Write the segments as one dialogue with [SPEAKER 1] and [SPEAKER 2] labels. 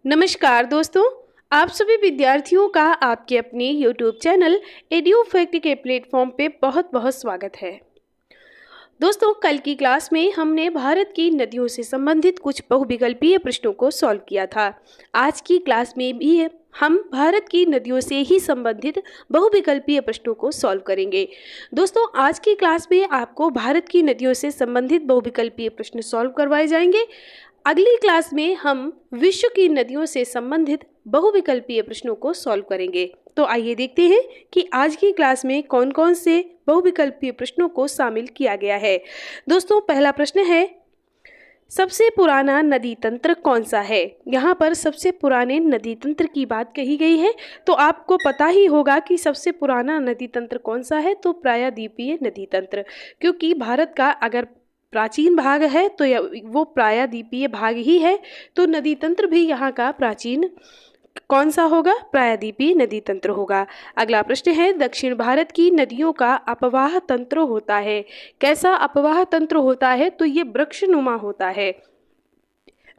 [SPEAKER 1] नमस्कार दोस्तों। आप सभी विद्यार्थियों का आपके अपने YouTube चैनल एड्यूफैक्ट के प्लेटफॉर्म पे बहुत बहुत स्वागत है। दोस्तों, कल की क्लास में हमने भारत की नदियों से संबंधित कुछ बहुविकल्पीय प्रश्नों को सॉल्व किया था। आज की क्लास में भी हम भारत की नदियों से ही संबंधित बहुविकल्पीय प्रश्नों को सॉल्व करेंगे। दोस्तों, आज की क्लास में आपको भारत की नदियों से संबंधित बहुविकल्पीय प्रश्न सॉल्व करवाए जाएंगे। अगली क्लास में हम विश्व की नदियों से संबंधित बहुविकल्पीय प्रश्नों को सॉल्व करेंगे। तो आइए देखते हैं कि आज की क्लास में कौन कौन से बहुविकल्पीय प्रश्नों को शामिल किया गया है। दोस्तों, पहला प्रश्न है, सबसे पुराना नदी तंत्र कौन सा है? यहाँ पर सबसे पुराने नदी तंत्र की बात कही गई है, तो आपको पता ही होगा कि सबसे पुराना नदी तंत्र कौन सा है। तो प्रायद्वीपीय नदी तंत्र, क्योंकि भारत का अगर प्राचीन भाग है तो वो प्रायद्वीपीय भाग ही है, तो नदी तंत्र भी यहाँ का प्राचीन कौन सा होगा? प्रायद्वीपीय नदी तंत्र होगा। अगला प्रश्न है, दक्षिण भारत की नदियों का अपवाह तंत्र होता है। कैसा अपवाह तंत्र होता है? तो ये वृक्षनुमा होता है।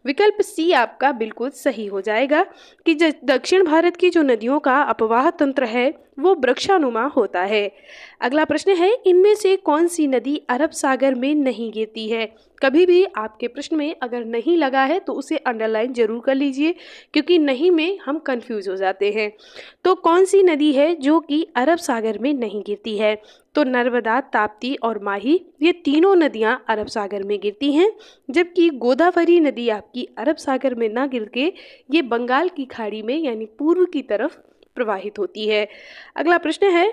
[SPEAKER 1] विकल्प सी आपका बिल्कुल सही हो जाएगा कि दक्षिण भारत की जो नदियों का अपवाह तंत्र है वो वृक्षानुमा होता है। अगला प्रश्न है, इनमें से कौन सी नदी अरब सागर में नहीं गिरती है? कभी भी आपके प्रश्न में अगर नहीं लगा है तो उसे अंडरलाइन जरूर कर लीजिए, क्योंकि नहीं में हम कंफ्यूज हो जाते हैं। तो कौन सी नदी है जो कि अरब सागर में नहीं गिरती है? तो नर्मदा, ताप्ती और माही, ये तीनों नदियां अरब सागर में गिरती हैं, जबकि गोदावरी नदी आपकी अरब सागर में ना गिर के ये बंगाल की खाड़ी में यानी पूर्व की तरफ प्रवाहित होती है। अगला प्रश्न है,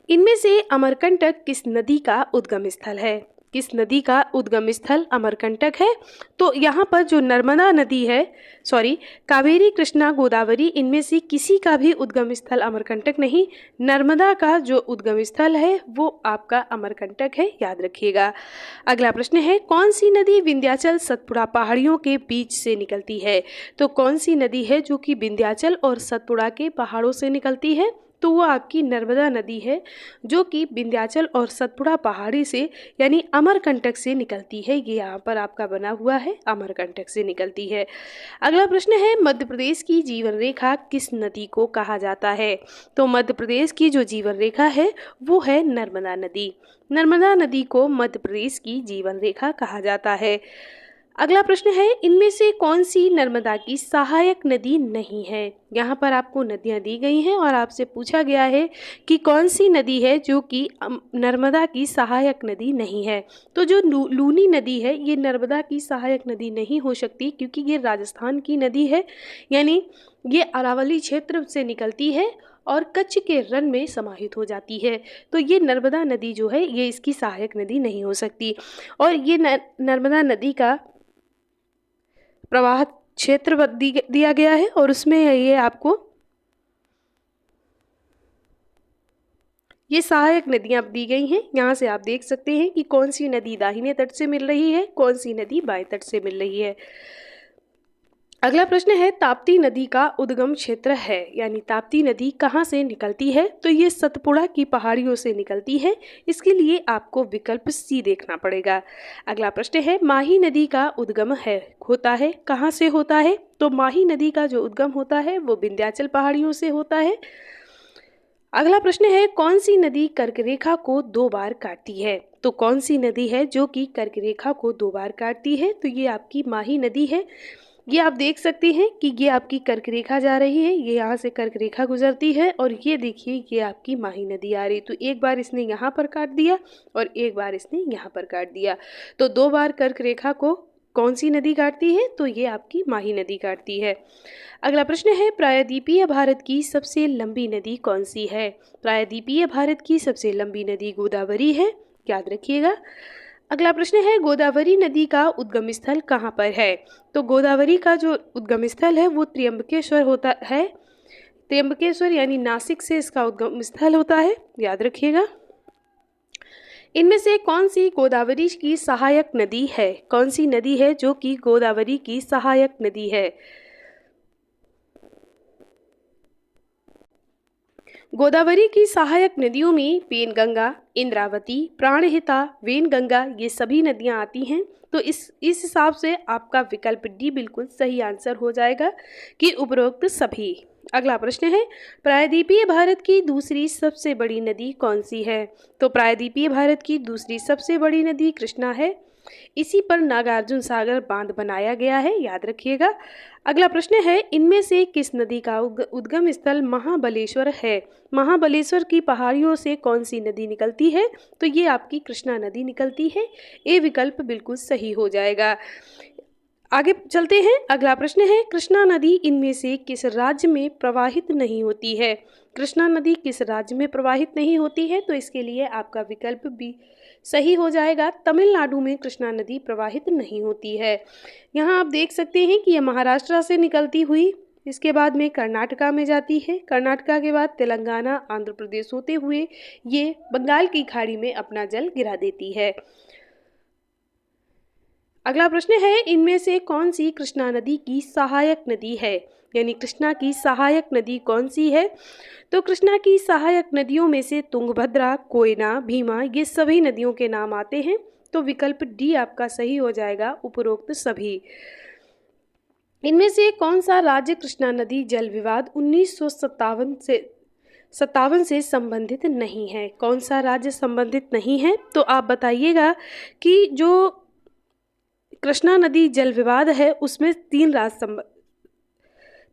[SPEAKER 1] इनमें से अमरकंटक किस नदी का उद्गम स्थल है? किस नदी का उद्गम स्थल अमरकंटक है? तो यहाँ पर जो नर्मदा नदी है, कावेरी, कृष्णा, गोदावरी, इनमें से किसी का भी उद्गम स्थल अमरकंटक नहीं, नर्मदा का जो उद्गम स्थल है वो आपका अमरकंटक है, याद रखिएगा। अगला प्रश्न है, कौन सी नदी विंध्याचल सतपुड़ा पहाड़ियों के बीच से निकलती है? तो कौन सी नदी है जो कि विंध्याचल और सतपुड़ा के पहाड़ों से निकलती है? तो वो आपकी नर्मदा नदी है, जो कि विंध्याचल और सतपुड़ा पहाड़ी से यानी अमरकंटक से निकलती है। ये यहाँ पर आपका बना हुआ है, अमरकंटक से निकलती है। अगला प्रश्न है, मध्य प्रदेश की जीवन रेखा किस नदी को कहा जाता है? तो मध्य प्रदेश की जो जीवन रेखा है वो है नर्मदा नदी। नर्मदा नदी को मध्य प्रदेश की जीवन रेखा कहा जाता है। अगला प्रश्न है, इनमें से कौन सी नर्मदा की सहायक नदी नहीं है? यहाँ पर आपको नदियाँ दी गई हैं और आपसे पूछा गया है कि कौन सी नदी है जो कि नर्मदा की सहायक नदी नहीं है। तो जो लूनी नदी है ये नर्मदा की सहायक नदी नहीं हो सकती, क्योंकि ये राजस्थान की नदी है, यानी ये अरावली क्षेत्र से निकलती है और कच्छ के रण में समाहित हो जाती है। तो ये नर्मदा नदी जो है ये इसकी सहायक नदी नहीं हो सकती। और ये नर्मदा नदी का प्रवाह क्षेत्र दिया गया है और उसमें ये आपको ये सहायक नदियां दी गई हैं। यहाँ से आप देख सकते हैं कि कौन सी नदी दाहिने तट से मिल रही है, कौन सी नदी बाएं तट से मिल रही है। अगला प्रश्न है, ताप्ती नदी का उद्गम क्षेत्र है, यानी ताप्ती नदी कहाँ से निकलती है? तो ये सतपुड़ा की पहाड़ियों से निकलती है। इसके लिए आपको विकल्प सी देखना पड़ेगा। अगला प्रश्न है, माही नदी का उद्गम होता है, कहाँ से होता है? तो माही नदी का जो उद्गम होता है वो विंध्याचल पहाड़ियों से होता है। अगला प्रश्न है, कौन सी नदी कर्क रेखा को 2 बार काटती है? तो कौन सी नदी है जो कि कर्क रेखा को 2 बार काटती है? तो ये आपकी माही नदी है। ये आप देख सकते हैं कि ये आपकी कर्क रेखा जा रही है, ये यहाँ से कर्क रेखा गुजरती है और ये देखिए ये आपकी माही नदी आ रही। तो एक बार इसने यहाँ पर काट दिया और एक बार इसने यहाँ पर काट दिया। तो 2 बार कर्क रेखा को कौन सी नदी काटती है? तो ये आपकी माही नदी काटती है। अगला प्रश्न है, प्रायद्वीपीय भारत की सबसे लंबी नदी कौन सी है? प्रायद्वीपीय भारत की सबसे लंबी नदी गोदावरी है, याद रखिएगा। अगला प्रश्न है, गोदावरी नदी का उद्गम स्थल कहाँ पर है? तो गोदावरी का जो उद्गम स्थल है वो त्र्यंबकेश्वर होता है। त्र्यंबकेश्वर यानी नासिक से इसका उद्गम स्थल होता है, याद रखिएगा। इनमें से कौन सी गोदावरी की सहायक नदी है? कौन सी नदी है जो कि गोदावरी की सहायक नदी है? गोदावरी की सहायक नदियों में पेनगंगा, इंद्रावती, प्राणहिता, वेनगंगा ये सभी नदियां आती हैं। तो इस हिसाब से आपका विकल्प डी बिल्कुल सही आंसर हो जाएगा कि उपरोक्त सभी। अगला प्रश्न है, प्रायद्वीपीय भारत की दूसरी सबसे बड़ी नदी कौन सी है? तो प्रायद्वीपीय भारत की दूसरी सबसे बड़ी नदी कृष्णा है। इसी पर नागार्जुन सागर बांध बनाया गया है, याद रखिएगा। अगला प्रश्न है, इनमें से किस नदी का उद्गम स्थल महाबलेश्वर है? महाबलेश्वर की पहाड़ियों से कौन सी नदी निकलती है? तो ये आपकी कृष्णा नदी निकलती है। ये विकल्प बिल्कुल सही हो जाएगा। आगे चलते हैं। अगला प्रश्न है, कृष्णा नदी इनमें से किस राज्य में प्रवाहित नहीं होती है? कृष्णा नदी किस राज्य में प्रवाहित नहीं होती है? तो इसके लिए आपका विकल्प भी सही हो जाएगा। तमिलनाडु में कृष्णा नदी प्रवाहित नहीं होती है। यहाँ आप देख सकते हैं कि यह महाराष्ट्र से निकलती हुई इसके बाद में कर्नाटका में जाती है। कर्नाटका के बाद तेलंगाना, आंध्र प्रदेश होते हुए ये बंगाल की खाड़ी में अपना जल गिरा देती है। अगला प्रश्न है, इनमें से कौन सी कृष्णा नदी की सहायक नदी है? यानी कृष्णा की सहायक नदी कौन सी है? तो कृष्णा की सहायक नदियों में से तुंगभद्रा, कोयना, भीमा ये सभी नदियों के नाम आते हैं। तो विकल्प डी आपका सही हो जाएगा, उपरोक्त सभी। इनमें से कौन सा राज्य कृष्णा नदी जल विवाद 1957 से संबंधित नहीं है? कौन सा राज्य संबंधित नहीं है? तो आप बताइएगा कि जो कृष्णा नदी जल विवाद है उसमें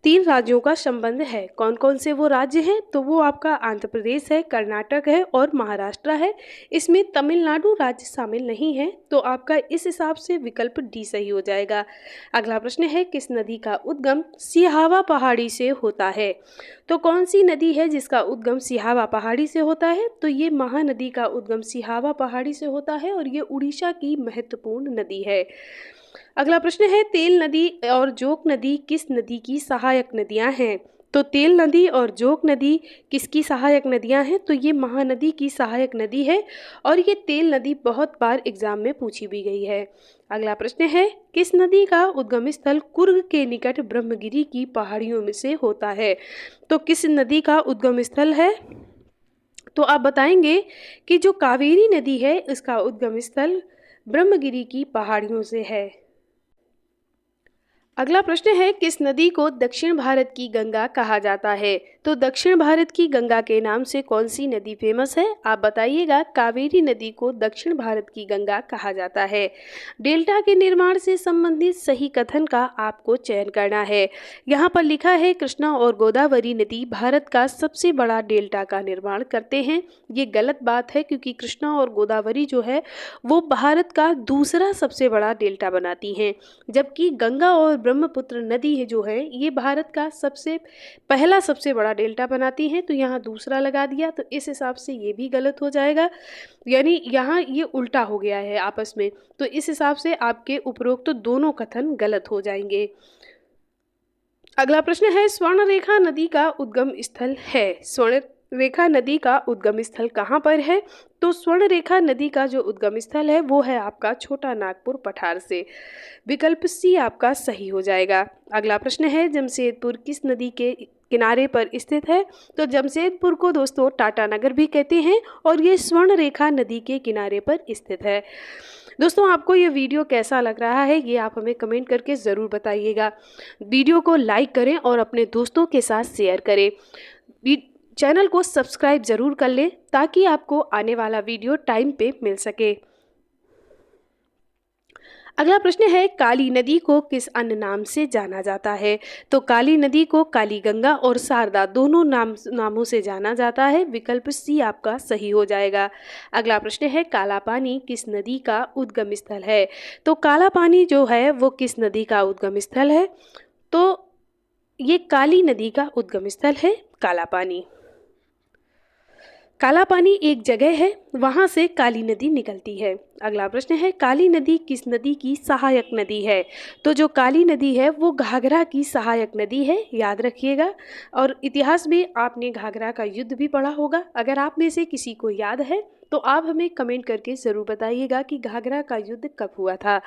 [SPEAKER 1] तीन राज्यों का संबंध है। कौन कौन से वो राज्य हैं? तो वो आपका आंध्र प्रदेश है, कर्नाटक है और महाराष्ट्र है। इसमें तमिलनाडु राज्य शामिल नहीं है। तो आपका इस हिसाब से विकल्प डी सही हो जाएगा। अगला प्रश्न है, किस नदी का उद्गम सिहावा पहाड़ी से होता है? तो कौन सी नदी है जिसका उद्गम सिहावा पहाड़ी से होता है? तो ये महानदी का उद्गम सिहावा पहाड़ी से होता है और ये उड़ीसा की महत्वपूर्ण नदी है। अगला प्रश्न है, तेल नदी और जोक नदी किस नदी की सहायक नदियां हैं? तो तेल नदी और जोक नदी किसकी सहायक नदियां हैं? तो ये महानदी की सहायक नदी है और ये तेल नदी बहुत बार एग्जाम में पूछी भी गई है। अगला प्रश्न है, किस नदी का उद्गम स्थल कुर्ग के निकट ब्रह्मगिरी की पहाड़ियों में से होता है? तो किस नदी का उद्गम स्थल है? तो आप बताएंगे कि जो कावेरी नदी है इसका उद्गम स्थल ब्रह्मगिरी की पहाड़ियों से है। अगला प्रश्न है, किस नदी को दक्षिण भारत की गंगा कहा जाता है? तो दक्षिण भारत की गंगा के नाम से कौन सी नदी फेमस है? आप बताइएगा। कावेरी नदी को दक्षिण भारत की गंगा कहा जाता है। डेल्टा के निर्माण से संबंधित सही कथन का आपको चयन करना है। यहाँ पर लिखा है, कृष्णा और गोदावरी नदी भारत का सबसे बड़ा डेल्टा का निर्माण करते हैं। ये गलत बात है क्योंकि कृष्णा और गोदावरी जो है वो भारत का दूसरा सबसे बड़ा डेल्टा बनाती हैं, जबकि गंगा और ब्रह्मपुत्र नदी है जो है ये भारत का पहला सबसे बड़ा डेल्टा बनाती हैं। तो यहाँ दूसरा लगा दिया, तो इस हिसाब से ये भी गलत हो जाएगा। यानी यहाँ ये उल्टा हो गया है आपस में। तो इस हिसाब से आपके उपरोक्त तो दोनों कथन गलत हो जाएंगे। अगला प्रश्न है, स्वर्णरेखा नदी का उद्गम स्थल है। स्वर्णरेखा नदी का उद्गम स्थल कहाँ पर है? तो स्वर्णरेखा नदी का जो उद्गम स्थल है वो है आपका छोटा नागपुर पठार से। विकल्प सी आपका सही हो जाएगा। अगला प्रश्न है, जमशेदपुर किस नदी के किनारे पर स्थित है? तो जमशेदपुर को दोस्तों टाटा नगर भी कहते हैं और ये स्वर्णरेखा नदी के किनारे पर स्थित है। दोस्तों, आपको ये वीडियो कैसा लग रहा है ये आप हमें कमेंट करके ज़रूर बताइएगा। वीडियो को लाइक करें और अपने दोस्तों के साथ शेयर करें। चैनल को सब्सक्राइब ज़रूर कर लें ताकि आपको आने वाला वीडियो टाइम पे मिल सके। अगला प्रश्न है, काली नदी को किस अन्य नाम से जाना जाता है? तो काली नदी को काली गंगा और शारदा दोनों नामों से जाना जाता है। विकल्प सी आपका सही हो जाएगा। अगला प्रश्न है, काला पानी किस नदी का उद्गम स्थल है? तो काला पानी जो है वो किस नदी का उद्गम स्थल है? तो ये काली नदी का उद्गम स्थल है काला पानी। काला पानी एक जगह है, वहाँ से काली नदी निकलती है। अगला प्रश्न है, काली नदी किस नदी की सहायक नदी है? तो जो काली नदी है वो घाघरा की सहायक नदी है, याद रखिएगा। और इतिहास में आपने घाघरा का युद्ध भी पढ़ा होगा। अगर आप में से किसी को याद है तो आप हमें कमेंट करके ज़रूर बताइएगा कि घाघरा का युद्ध कब हुआ था।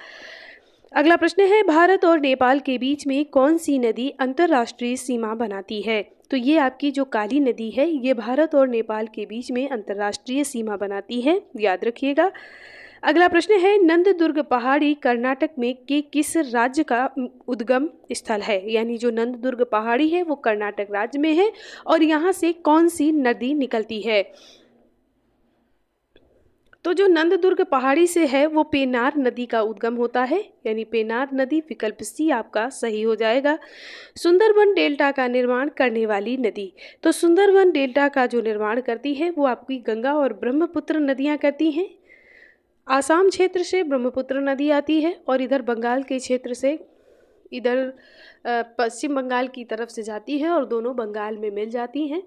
[SPEAKER 1] अगला प्रश्न है, भारत और नेपाल के बीच में कौन सी नदी अंतर्राष्ट्रीय सीमा बनाती है? तो ये आपकी जो काली नदी है ये भारत और नेपाल के बीच में अंतर्राष्ट्रीय सीमा बनाती है, याद रखिएगा। अगला प्रश्न है, नंददुर्ग पहाड़ी कर्नाटक में के किस राज्य का उद्गम स्थल है? यानी जो नंददुर्ग पहाड़ी है वो कर्नाटक राज्य में है और यहाँ से कौन सी नदी निकलती है? तो जो नंददुर्ग पहाड़ी से है वो पेनार नदी का उद्गम होता है, यानी पेनार नदी, विकल्प सी आपका सही हो जाएगा। सुंदरबन डेल्टा का निर्माण करने वाली नदी, तो सुंदरबन डेल्टा का जो निर्माण करती है वो आपकी गंगा और ब्रह्मपुत्र नदियाँ करती हैं। आसाम क्षेत्र से ब्रह्मपुत्र नदी आती है और इधर बंगाल के क्षेत्र से इधर पश्चिम बंगाल की तरफ से जाती है और दोनों बंगाल में मिल जाती हैं।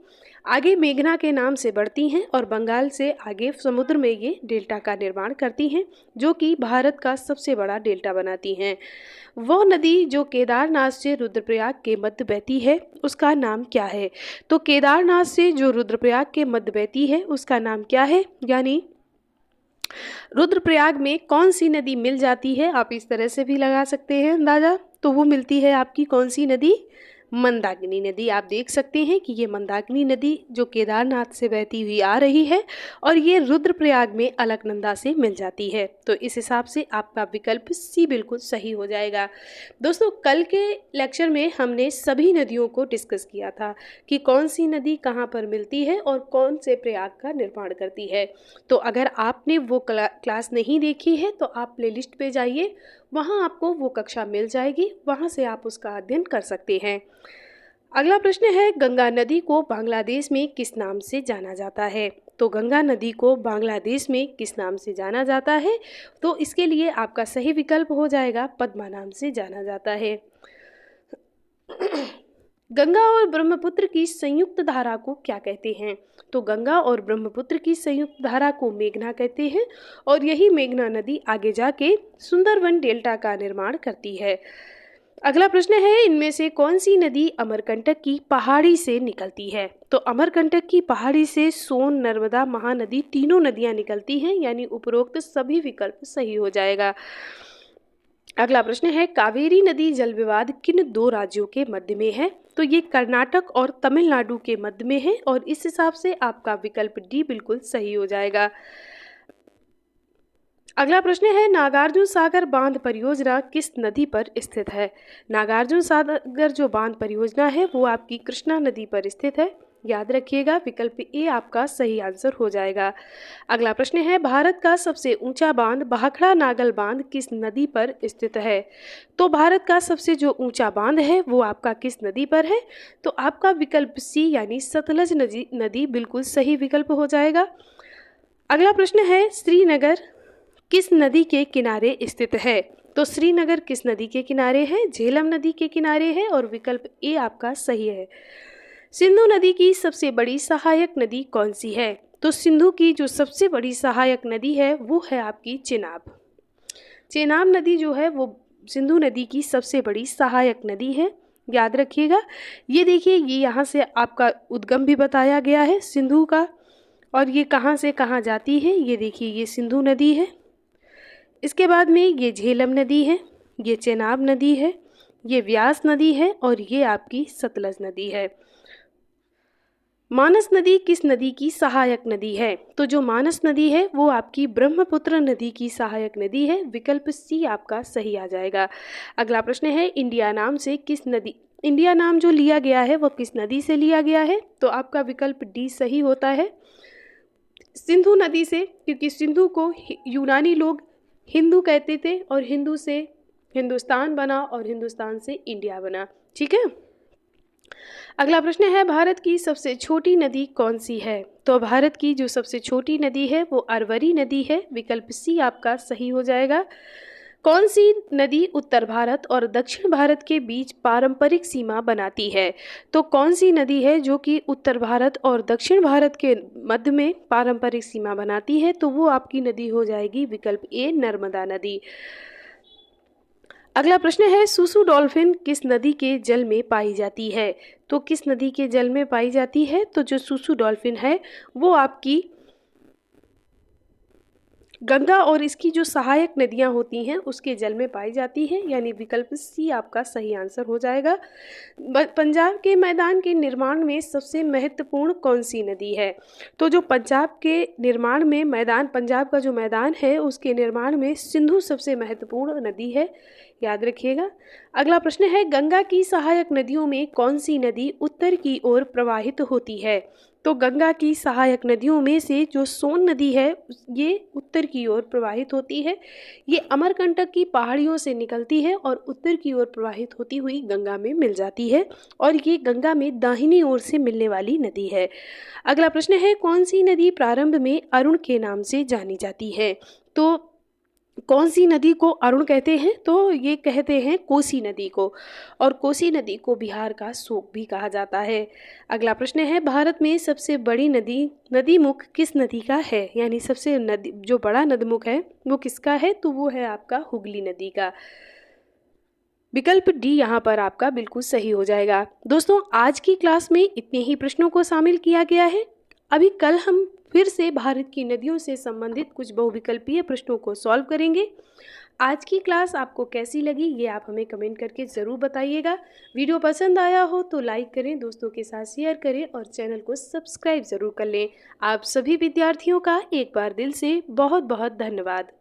[SPEAKER 1] आगे मेघना के नाम से बढ़ती हैं और बंगाल से आगे समुद्र में ये डेल्टा का निर्माण करती हैं, जो कि भारत का सबसे बड़ा डेल्टा बनाती हैं। वो नदी जो केदारनाथ से रुद्रप्रयाग के मध्य बहती है उसका नाम क्या है? तो केदारनाथ से जो रुद्रप्रयाग के मध्य बहती है उसका नाम क्या है? यानी रुद्रप्रयाग में कौन सी नदी मिल जाती है? आप इस तरह से भी लगा सकते हैं अंदाजा। तो वो मिलती है आपकी कौन सी नदी? मंदाकिनी नदी। आप देख सकते हैं कि ये मंदाकिनी नदी जो केदारनाथ से बहती हुई आ रही है और ये रुद्रप्रयाग में अलकनंदा से मिल जाती है। तो इस हिसाब से आपका विकल्प सी बिल्कुल सही हो जाएगा। दोस्तों, कल के लेक्चर में हमने सभी नदियों को डिस्कस किया था कि कौन सी नदी कहाँ पर मिलती है और कौन से प्रयाग का निर्माण करती है। तो अगर आपने वो क्लास नहीं देखी है तो आप प्लेलिस्ट पे जाइए, वहाँ आपको वो कक्षा मिल जाएगी, वहाँ से आप उसका अध्ययन कर सकते हैं। अगला प्रश्न है, गंगा नदी को बांग्लादेश में किस नाम से जाना जाता है? तो गंगा नदी को बांग्लादेश में किस नाम से जाना जाता है? तो इसके लिए आपका सही विकल्प हो जाएगा पद्मा नाम से जाना जाता है। गंगा और ब्रह्मपुत्र की संयुक्त धारा को क्या कहते हैं? तो गंगा और ब्रह्मपुत्र की संयुक्त धारा को मेघना कहते हैं और यही मेघना नदी आगे जाके सुंदरबन डेल्टा का निर्माण करती है। अगला प्रश्न है, इनमें से कौन सी नदी अमरकंटक की पहाड़ी से निकलती है? तो अमरकंटक की पहाड़ी से सोन, नर्मदा, महानदी तीनों नदियां निकलती हैं, यानी उपरोक्त सभी विकल्प सही हो जाएगा। अगला प्रश्न है, कावेरी नदी जल विवाद किन दो राज्यों के मध्य में है? तो ये कर्नाटक और तमिलनाडु के मध्य में है और इस हिसाब से आपका विकल्प डी बिल्कुल सही हो जाएगा। अगला प्रश्न है, नागार्जुन सागर बांध परियोजना किस नदी पर स्थित है? नागार्जुन सागर जो बांध परियोजना है वो आपकी कृष्णा नदी पर स्थित है, याद रखिएगा। विकल्प ए आपका सही आंसर हो जाएगा। अगला प्रश्न है, भारत का सबसे ऊंचा बांध भाखड़ा नागल बांध किस नदी पर स्थित है? तो भारत का सबसे जो ऊंचा बांध है वो आपका किस नदी पर है? तो आपका विकल्प सी यानी सतलज नदी बिल्कुल सही विकल्प हो जाएगा। अगला प्रश्न है, श्रीनगर किस नदी के किनारे स्थित है? तो श्रीनगर किस नदी के किनारे है? झेलम नदी के किनारे है और विकल्प ए आपका सही है। सिंधु नदी की सबसे बड़ी सहायक नदी कौन सी है? तो सिंधु की जो सबसे बड़ी सहायक नदी है वो है आपकी चेनाब। चेनाब नदी जो है वो सिंधु नदी की सबसे बड़ी सहायक नदी है, याद रखिएगा। ये देखिए, ये यहाँ से आपका उद्गम भी बताया गया है सिंधु का, और ये कहाँ से कहाँ जाती है। ये देखिए, ये सिंधु नदी है, इसके बाद में ये झेलम नदी है, ये चेनाब नदी है, ये व्यास नदी है और ये आपकी सतलज नदी है। मानस नदी किस नदी की सहायक नदी है? तो जो मानस नदी है वो आपकी ब्रह्मपुत्र नदी की सहायक नदी है, विकल्प सी आपका सही आ जाएगा। अगला प्रश्न है, इंडिया नाम जो लिया गया है वो किस नदी से लिया गया है? तो आपका विकल्प डी सही होता है, सिंधु नदी से, क्योंकि सिंधु को यूनानी लोग हिंदू कहते थे और हिंदू से हिंदुस्तान बना और हिंदुस्तान से इंडिया बना। ठीक है। अगला प्रश्न है, भारत की सबसे छोटी नदी कौन सी है? तो भारत की जो सबसे छोटी नदी है वो अरवरी नदी है, विकल्प सी आपका सही हो जाएगा। कौन सी नदी उत्तर भारत और दक्षिण भारत के बीच पारंपरिक सीमा बनाती है? तो कौन सी नदी है जो कि उत्तर भारत और दक्षिण भारत के मध्य में पारंपरिक सीमा बनाती है? तो वो आपकी नदी हो जाएगी विकल्प ए, नर्मदा नदी। अगला प्रश्न है, सुसु डॉल्फिन किस नदी के जल में पाई जाती है? तो किस नदी के जल में पाई जाती है? तो जो सुसु डॉल्फिन है वो आपकी गंगा और इसकी जो सहायक नदियाँ होती हैं उसके जल में पाई जाती हैं, यानी विकल्प सी आपका सही आंसर हो जाएगा। पंजाब के मैदान के निर्माण में सबसे महत्वपूर्ण कौन सी नदी है? तो जो पंजाब के निर्माण में मैदान, पंजाब का जो मैदान है उसके निर्माण में सिंधु सबसे महत्वपूर्ण नदी है, याद रखिएगा। अगला प्रश्न है, गंगा की सहायक नदियों में कौन सी नदी उत्तर की ओर प्रवाहित होती है? तो गंगा की सहायक नदियों में से जो सोन नदी है ये उत्तर की ओर प्रवाहित होती है। ये अमरकंटक की पहाड़ियों से निकलती है और उत्तर की ओर प्रवाहित होती हुई गंगा में मिल जाती है, और ये गंगा में दाहिनी ओर से मिलने वाली नदी है। अगला प्रश्न है, कौन सी नदी प्रारंभ में अरुण के नाम से जानी जाती है? तो कौन सी नदी को अरुण कहते हैं? तो ये कहते हैं कोसी नदी को, और कोसी नदी को बिहार का शोक भी कहा जाता है। अगला प्रश्न है, भारत में सबसे बड़ी नदी मुख किस नदी का है? यानी सबसे नदी जो बड़ा नदमुख है वो किसका है? तो वो है आपका हुगली नदी का। विकल्प डी यहाँ पर आपका बिल्कुल सही हो जाएगा। दोस्तों, आज की क्लास में इतने ही प्रश्नों को शामिल किया गया है। अभी कल हम फिर से भारत की नदियों से संबंधित कुछ बहुविकल्पीय प्रश्नों को सॉल्व करेंगे। आज की क्लास आपको कैसी लगी ये आप हमें कमेंट करके ज़रूर बताइएगा। वीडियो पसंद आया हो तो लाइक करें, दोस्तों के साथ शेयर करें और चैनल को सब्सक्राइब ज़रूर कर लें। आप सभी विद्यार्थियों का एक बार दिल से बहुत बहुत धन्यवाद।